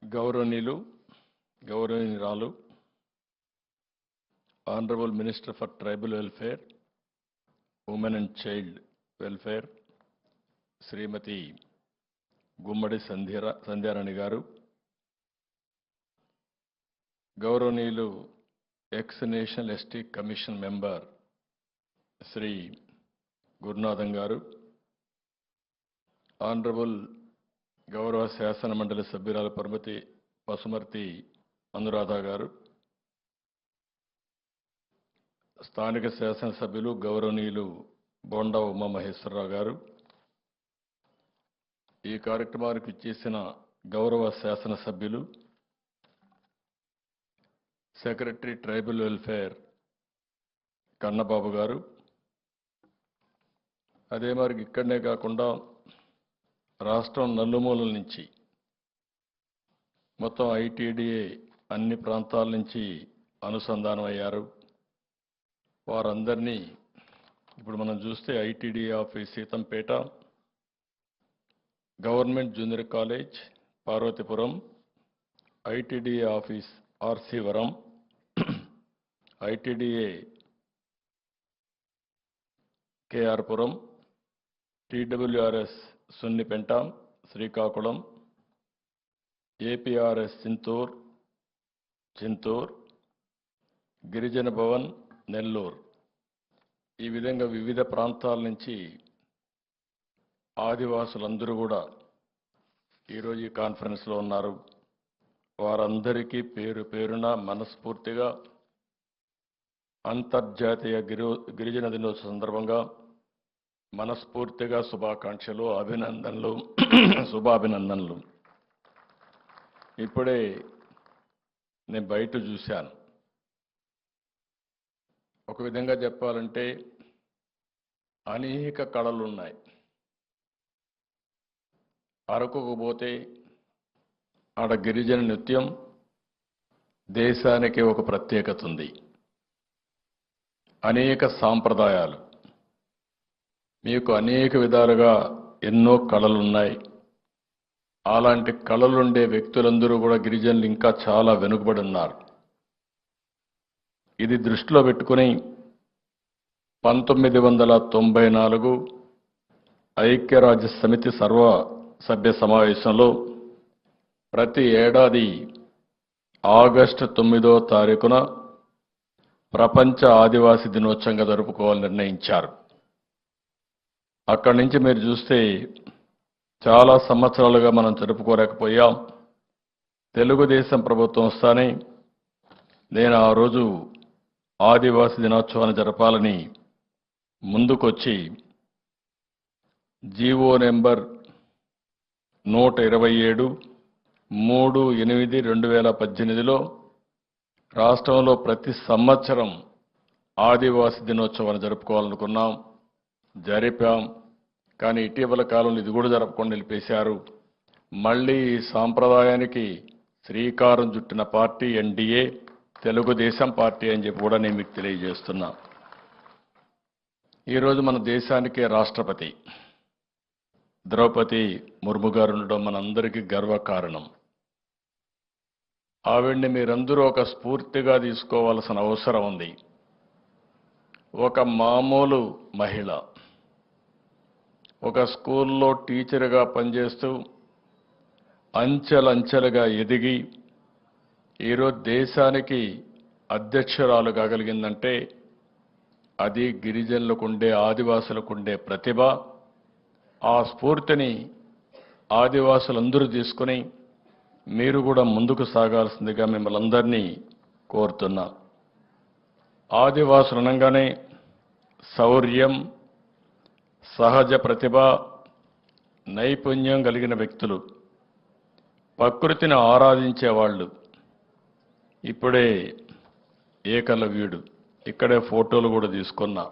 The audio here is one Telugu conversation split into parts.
గౌరవనీయులు గౌరవనీయురాలు honourable minister for tribal welfare, women and child welfare Srimathi Gummadi Sandhyarani garu, గౌరవనీయులు ex national ST commission member Sri Gurunathan garu, honourable గౌరవ శాసన మండలి సభ్యురాలు పసుమర్తి అనురాధ గారు, స్థానిక శాసనసభ్యులు గౌరవనీయులు బోండా ఉమామహేశ్వరరావు గారు, ఈ కార్యక్రమానికి ఇచ్చేసిన గౌరవ శాసనసభ్యులు, సెక్రటరీ ట్రైబల్ వెల్ఫేర్ కన్నబాబు గారు, అదే మరి ఇక్కడనే కాకుండా రాష్ట్రం నలుమూలల నుంచి మొత్తం ఐటీడీఏ అన్ని ప్రాంతాల నుంచి అనుసంధానం అయ్యారు. వారందరినీ ఇప్పుడు మనం చూస్తే ITDA office Seethampeta, government junior college Parvathipuram, ITDA office RC Varam, ITDA KR Puram, TWRS Sunnipenta Srikakulam, APRS Chintur, Girijana Bhavan Nellore, ఈ విధంగా వివిధ ప్రాంతాల నుంచి ఆదివాసులందరూ కూడా ఈరోజు ఈ కాన్ఫరెన్స్లో ఉన్నారు. వారందరికీ పేరు పేరున మనస్ఫూర్తిగా అంతర్జాతీయ గిరిజన దినోత్సవ సందర్భంగా మనస్ఫూర్తిగా శుభాకాంక్షలు, అభినందనలు, శుభాభినందనలు. ఇప్పుడే నేను బయట చూశాను. ఒక విధంగా చెప్పాలంటే అనేక కళలు ఉన్నాయి. అరకుకు పోతే ఆడ గిరిజన నృత్యం దేశానికి ఒక ప్రత్యేకత ఉంది. అనేక సాంప్రదాయాలు, మీకు అనేక విధాలుగా ఎన్నో కళలున్నాయి. అలాంటి కళలుండే వ్యక్తులందరూ కూడా గిరిజనులు ఇంకా చాలా వెనుకబడి ఉన్నారు. ఇది దృష్టిలో పెట్టుకుని 1994 ఐక్యరాజ్య సమితి సర్వసభ్య సమావేశంలో ప్రతి ఏడాది ఆగస్టు 9వ తారీఖున ప్రపంచ ఆదివాసీ దినోత్సవంగా జరుపుకోవాలని నిర్ణయించారు. అక్కడి నుంచి మీరు చూస్తే చాలా సంవత్సరాలుగా మనం జరుపుకోలేకపోయాం. తెలుగుదేశం ప్రభుత్వం వస్తానే నేను ఆ రోజు ఆదివాసీ దినోత్సవాన్ని జరపాలని ముందుకొచ్చి జీవో నెంబర్ 127 3/8/2018లో రాష్ట్రంలో ప్రతి సంవత్సరం ఆదివాసీ దినోత్సవాన్ని జరుపుకోవాలనుకున్నాం, జరిపాం. కానీ ఇటీవల కాలంలో ఇది కూడా జరపకుండా నిలిపేశారు. మళ్ళీ ఈ సాంప్రదాయానికి శ్రీకారం చుట్టిన పార్టీ ఎన్డీఏ తెలుగుదేశం పార్టీ అని చెప్పి కూడా నేను మీకు తెలియజేస్తున్నా. ఈరోజు మన దేశానికే రాష్ట్రపతి ద్రౌపది ముర్ము గారు ఉండడం మనందరికీ గర్వకారణం. ఆవిడ్ని మీరందరూ ఒక స్ఫూర్తిగా తీసుకోవాల్సిన అవసరం ఉంది. ఒక మామూలు మహిళ, ఒక స్కూల్లో టీచర్గా పనిచేస్తూ అంచెలంచెలుగా ఎదిగి ఈరోజు దేశానికి అధ్యక్షురాలు కాగలిగిందంటే అది గిరిజనులకు ఉండే, ఆదివాసులకు ఉండే ప్రతిభ. ఆ స్ఫూర్తిని ఆదివాసులందరూ తీసుకుని మీరు కూడా ముందుకు సాగాల్సిందిగా మిమ్మల్ని అందరినీ కోరుతున్నా. ఆదివాసులు అనగానే శౌర్యం, సహజ ప్రతిభ, నైపుణ్యం కలిగిన వ్యక్తులు, ప్రకృతిని ఆరాధించేవాళ్ళు. ఇప్పుడే ఏకలవ్యుడు, ఇక్కడే ఫోటోలు కూడా తీసుకున్నా.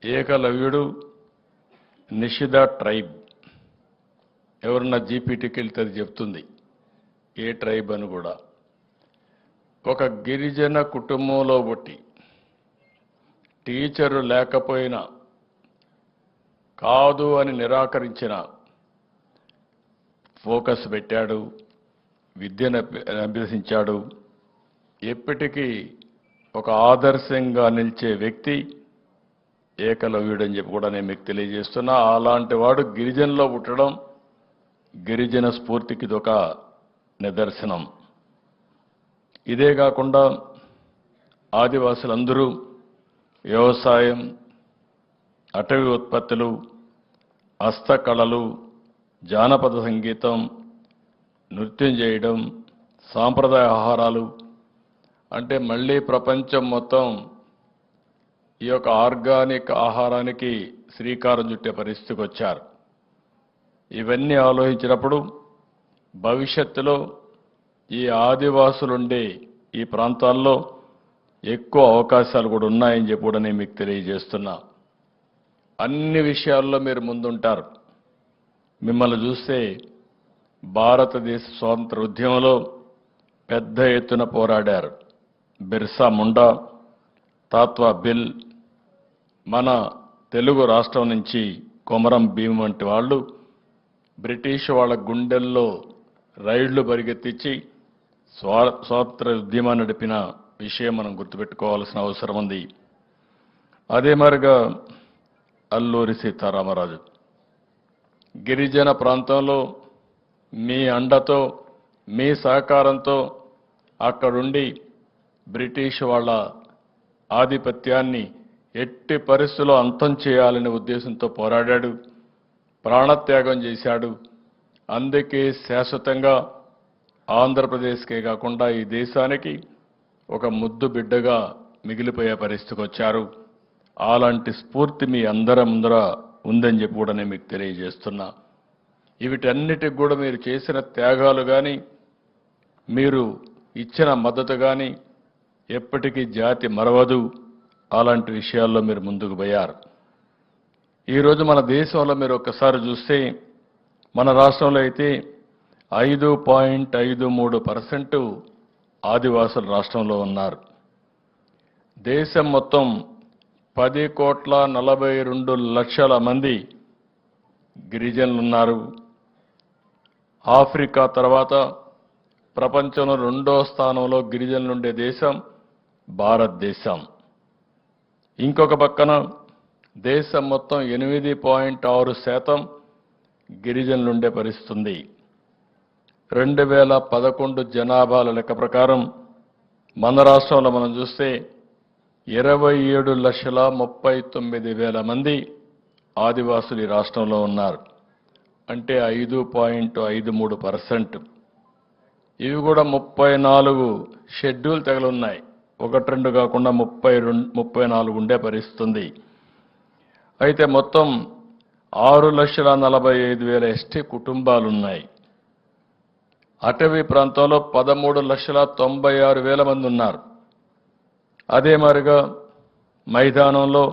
ఏకలవ్యుడు నిషిద ట్రైబ్, ఎవరన్నా జీపీటీకి వెళ్తే అది చెప్తుంది ఏ ట్రైబ్ అని కూడా. ఒక గిరిజన కుటుంబంలో పుట్టి టీచరు లేకపోయినా కాదు అని నిరాకరించిన ఫోకస్ పెట్టాడు. విద్యను అభ్యసించాడు. ఎప్పటికీ ఒక ఆదర్శంగా నిలిచే వ్యక్తి ఏకలవ్యుడని చెప్పి కూడా నేను మీకు తెలియజేస్తున్నా. అలాంటి వాడు గిరిజనులో పుట్టడం గిరిజన స్ఫూర్తికి ఇదొక నిదర్శనం. ఇదే కాకుండా ఆదివాసులందరూ వ్యవసాయం, అటవీ ఉత్పత్తులు, హస్తకళలు, జానపద సంగీతం, నృత్యం చేయడం, సాంప్రదాయ ఆహారాలు అంటే మళ్ళీ ప్రపంచం మొత్తం ఈ యొక్క ఆర్గానిక్ ఆహారానికి శ్రీకారం చుట్టే పరిస్థితికి వచ్చారు. ఇవన్నీ ఆలోచించినప్పుడు భవిష్యత్తులో ఈ ఆదివాసులుండే ఈ ప్రాంతాల్లో ఎక్కువ అవకాశాలు కూడా ఉన్నాయని చెప్పి కూడా నేను మీకు తెలియజేస్తున్నా. అన్ని విషయాల్లో మీరు ముందుంటారు. మిమ్మల్ని చూస్తే భారతదేశ స్వాతంత్ర ఉద్యమంలో పెద్ద ఎత్తున పోరాడారు. బిర్సా ముండా, తాత్వా బిల్, మన తెలుగు రాష్ట్రం నుంచి కొమరం భీం వంటి వాళ్ళు బ్రిటిష్ వాళ్ళ గుండెల్లో రైళ్లు పరిగెత్తించి స్వాతంత్ర ఉద్యమాన్ని నడిపిన విషయం మనం గుర్తుపెట్టుకోవాల్సిన అవసరం ఉంది. అదే మరిగా అల్లూరి సీతారామరాజు గిరిజన ప్రాంతంలో మీ అండతో, మీ సహకారంతో అక్కడుండి బ్రిటిష్ వాళ్ళ ఆధిపత్యాన్ని ఎట్టి పరిస్థితుల్లో అంతం చేయాలనే ఉద్దేశంతో పోరాడాడు, ప్రాణత్యాగం చేశాడు. అందుకే శాశ్వతంగా ఆంధ్రప్రదేశ్కే కాకుండా ఈ దేశానికి ఒక ముద్దు బిడ్డగా మిగిలిపోయే పరిస్థితికి వచ్చారు. అలాంటి స్ఫూర్తి మీ అందరి ముందర ఉందని చెప్పి కూడా నేను మీకు తెలియజేస్తున్నా. వీటన్నిటికి కూడా మీరు చేసిన త్యాగాలు కానీ, మీరు ఇచ్చిన మద్దతు కానీ ఎప్పటికీ జాతి మరవదు. అలాంటి విషయాల్లో మీరు ముందుకు పోయారు. ఈరోజు మన దేశంలో మీరు ఒక్కసారి చూస్తే మన రాష్ట్రంలో అయితే 5.53% ఆదివాసులు రాష్ట్రంలో ఉన్నారు. దేశం మొత్తం 10,42,00,000 మంది గిరిజనులు ఉన్నారు. ఆఫ్రికా తర్వాత ప్రపంచంలో 2వ స్థానంలో గిరిజనులు ఉండే దేశం భారతదేశం. ఇంకొక పక్కన దేశం మొత్తం 8.6% గిరిజనులు ఉండే పరిస్థితి ఉంది. 2011 జనాభాల లెక్క ప్రకారం మన రాష్ట్రంలో మనం చూస్తే 27,39,000 మంది ఆదివాసులు ఈ రాష్ట్రంలో ఉన్నారు. అంటే 5.53%. ఇవి కూడా 34 షెడ్యూల్ తెగలున్నాయి. 1-2 కాకుండా 34 ఉండే పరిస్థితి ఉంది. అయితే మొత్తం 6,45,000 ఎస్టీ కుటుంబాలున్నాయి. అటవీ ప్రాంతంలో 13,96,000 మంది ఉన్నారు. అదే మాదిరిగా మైదానంలో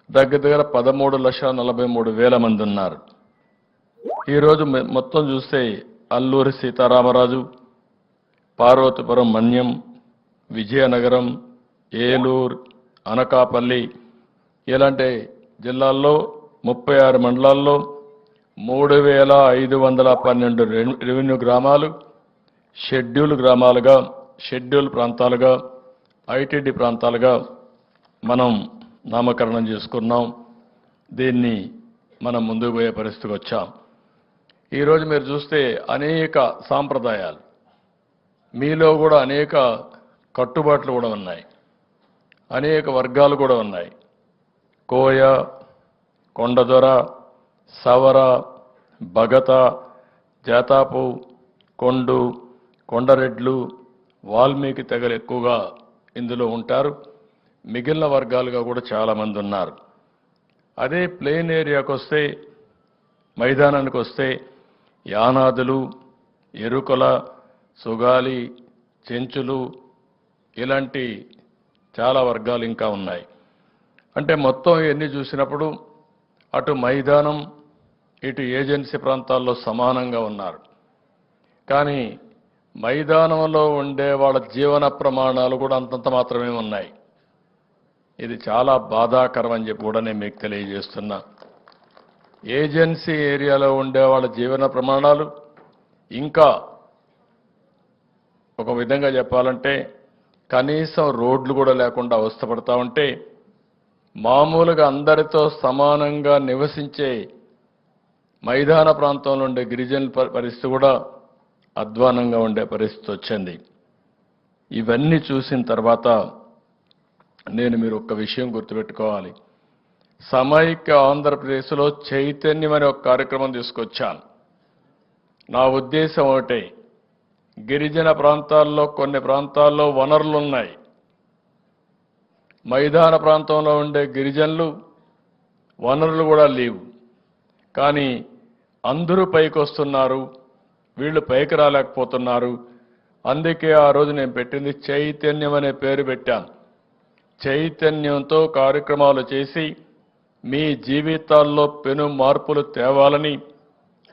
దగ్గర 13,43,000 మంది ఉన్నారు. ఈరోజు మొత్తం చూస్తే అల్లూరి సీతారామరాజు, పార్వతీపురం మన్యం, విజయనగరం, ఏలూరు, అనకాపల్లి ఇలాంటి జిల్లాల్లో 36 మండలాల్లో 3,512 రెవెన్యూ గ్రామాలు షెడ్యూల్ గ్రామాలుగా, షెడ్యూల్ ప్రాంతాలుగా, ఐటీడీ ప్రాంతాలుగా మనం నామకరణం చేసుకున్నాం. దీన్ని మనం ముందుకు పోయే పరిస్థితికి వచ్చాం. ఈరోజు మీరు చూస్తే అనేక సాంప్రదాయాలు, మీలో కూడా అనేక కట్టుబాట్లు కూడా ఉన్నాయి, అనేక వర్గాలు కూడా ఉన్నాయి. కోయ, కొండదొర, సవర, భగత, జాతాపు, కొండు, కొండరెడ్లు, వాల్మీకి తెగలు ఎక్కువగా ఇందులో ఉంటారు. మిగిలిన వర్గాలుగా కూడా చాలామంది ఉన్నారు. అదే ప్లేన్ ఏరియాకు వస్తే, మైదానానికి వస్తే యానాదులు, ఎరుకల, సుగాలి, చెంచులు ఇలాంటి చాలా వర్గాలు ఇంకా ఉన్నాయి. అంటే మొత్తం ఇవన్నీ చూసినప్పుడు అటు మైదానం, ఇటు ఏజెన్సీ ప్రాంతాల్లో సమానంగా ఉన్నారు. కానీ మైదానంలో ఉండే వాళ్ళ జీవన ప్రమాణాలు కూడా అంతంత మాత్రమే ఉన్నాయి. ఇది చాలా బాధాకరం అని చెప్పి కూడా నేను మీకు తెలియజేస్తున్నా. ఏజెన్సీ ఏరియాలో ఉండే వాళ్ళ జీవన ప్రమాణాలు ఇంకా ఒక విధంగా చెప్పాలంటే కనీసం రోడ్లు కూడా లేకుండా అవస్థపడతా ఉంటే మామూలుగా అందరితో సమానంగా నివసించే మైదాన ప్రాంతంలో ఉండే గిరిజనుల పరిస్థితి కూడా అధ్వానంగా ఉండే పరిస్థితి వచ్చింది. ఇవన్నీ చూసిన తర్వాత మీరు ఒక్క విషయం గుర్తుపెట్టుకోవాలి. సమైక్య ఆంధ్రప్రదేశ్లో చైతన్యం అనే ఒక కార్యక్రమం తీసుకొచ్చాను. నా ఉద్దేశం ఒకటే, గిరిజన ప్రాంతాల్లో కొన్ని ప్రాంతాల్లో వనరులు ఉన్నాయి. మైదాన ప్రాంతంలో ఉండే గిరిజనులు వనరులు కూడా లేవు. కానీ అందరూ పైకి వస్తున్నారు, వీళ్ళు పైకి రాలేకపోతున్నారు. అందుకే ఆ రోజు నేను పెట్టింది చైతన్యం అనే పేరు పెట్టాను. చైతన్యంతో కార్యక్రమాలు చేసి మీ జీవితాల్లో పెను మార్పులు తేవాలని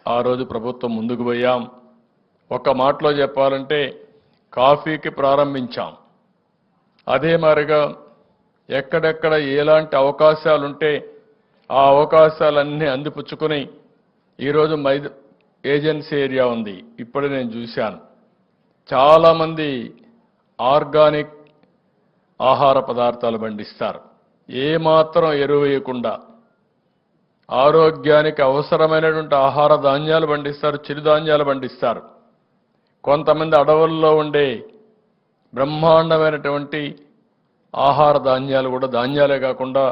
ఆ రోజు ప్రభుత్వం ముందుకు పోయాం. ఒక మాటలో చెప్పాలంటే కాఫీకి ప్రారంభించాం. అదే మాదిరిగా ఎక్కడెక్కడ ఎలాంటి అవకాశాలుంటే ఆ అవకాశాలన్నీ అందిపుచ్చుకొని ఈరోజు ఏజెన్సీ ఏరియా ఉంది. ఇప్పుడే నేను చూశాను, చాలామంది ఆర్గానిక్ ఆహార పదార్థాలు పండిస్తారు. ఏమాత్రం ఎరువు వేయకుండా ఆరోగ్యానికి అవసరమైనటువంటి ఆహార ధాన్యాలు పండిస్తారు, చిరుధాన్యాలు పండిస్తారు. కొంతమంది అడవుల్లో ఉండే బ్రహ్మాండమైనటువంటి ఆహార ధాన్యాలు కూడా ధాన్యాలే కాకుండా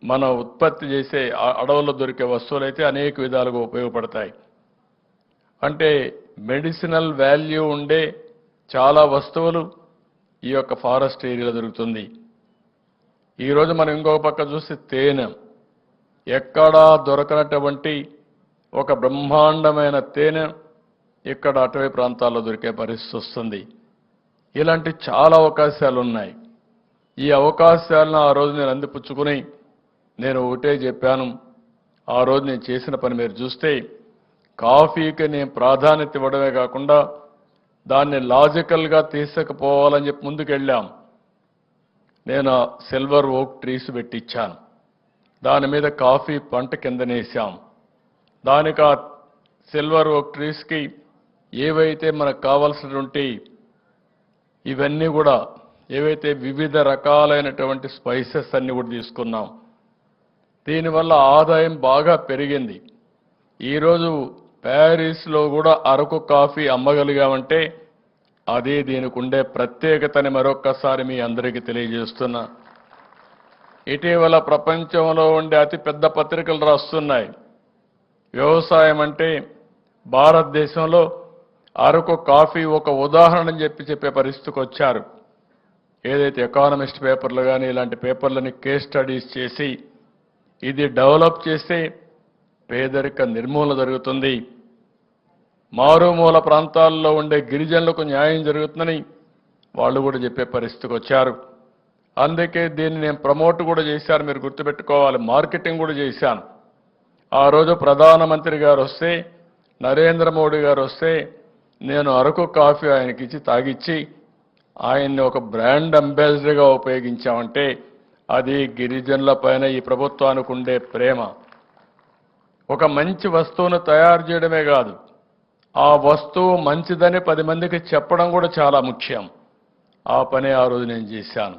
మన ఉత్పత్తి చేసే అడవుల్లో దొరికే వస్తువులైతే అనేక విధాలుగా ఉపయోగపడతాయి. అంటే మెడిసినల్ వాల్యూ ఉండే చాలా వస్తువులు ఈ యొక్క ఫారెస్ట్ ఏరియాలో దొరుకుతుంది. ఈరోజు మనం ఇంకొక పక్క చూస్తే తేనె, ఎక్కడా దొరకనటువంటి ఒక బ్రహ్మాండమైన తేనె ఇక్కడ అటవీ ప్రాంతాల్లో దొరికే పరిస్థితి వస్తుంది. ఇలాంటి చాలా అవకాశాలు ఉన్నాయి. ఈ అవకాశాలను ఆ రోజు నేను అందిపుచ్చుకుని నేను ఒకటే చెప్పాను. ఆ రోజు నేను చేసిన పని మీరు చూస్తే కాఫీకి నేను ప్రాధాన్యత ఇవ్వడమే కాకుండా దాన్ని లాజికల్గా తీసుకుపోవాలని చెప్పి ముందుకెళ్ళాం. నేను సిల్వర్ ఓక్ ట్రీస్ పెట్టించాను. దాని మీద కాఫీ పంట కిందనేసాం. దానికి ఆ సిల్వర్ ఓక్ ట్రీస్కి ఏవైతే మనకు కావాల్సినటువంటి ఇవన్నీ కూడా ఏవైతే వివిధ రకాలైనటువంటి స్పైసెస్ అన్ని కూడా తీసుకున్నాం. దీనివల్ల ఆదాయం బాగా పెరిగింది. ఈరోజు ప్యారిస్లో కూడా అరకు కాఫీ అమ్మగలిగామంటే అదే దీనికి ఉండే ప్రత్యేకతని మరొక్కసారి మీ అందరికీ తెలియజేస్తున్నా. ఇటీవల ప్రపంచంలో ఉండే అతిపెద్ద పత్రికలు రాస్తున్నాయి, వ్యవసాయం అంటే భారతదేశంలో అరకు కాఫీ ఒక ఉదాహరణ చెప్పే పరిస్థితికి వచ్చారు. ఏదైతే ఎకానమిస్ట్ పేపర్లు కానీ ఇలాంటి పేపర్లని కేస్ స్టడీస్ చేసి ఇది డెవలప్ చేస్తే పేదరిక నిర్మూలన జరుగుతుంది, మారుమూల ప్రాంతాల్లో ఉండే గిరిజనులకు న్యాయం జరుగుతుందని వాళ్ళు కూడా చెప్పే పరిస్థితికి వచ్చారు. అందుకే దీన్ని నేను ప్రమోట్ కూడా చేశాను. మీరు గుర్తుపెట్టుకోవాలి, మార్కెటింగ్ కూడా చేశాను. ఆ రోజు ప్రధానమంత్రి గారు వస్తే, నరేంద్ర మోడీ గారు వస్తే నేను అరకు కాఫీ ఆయనకి ఇచ్చి తాగిచ్చి ఆయన్ని ఒక బ్రాండ్ అంబాసిడర్గా ఉపయోగించామంటే అది గిరిజనుల పైన ఈ ప్రభుత్వానికి ఉండే ప్రేమ. ఒక మంచి వస్తువును తయారు చేయడమే కాదు, ఆ వస్తువు మంచిదని 10 మందికి చెప్పడం కూడా చాలా ముఖ్యం. ఆ పని ఆ రోజు నేను చేశాను.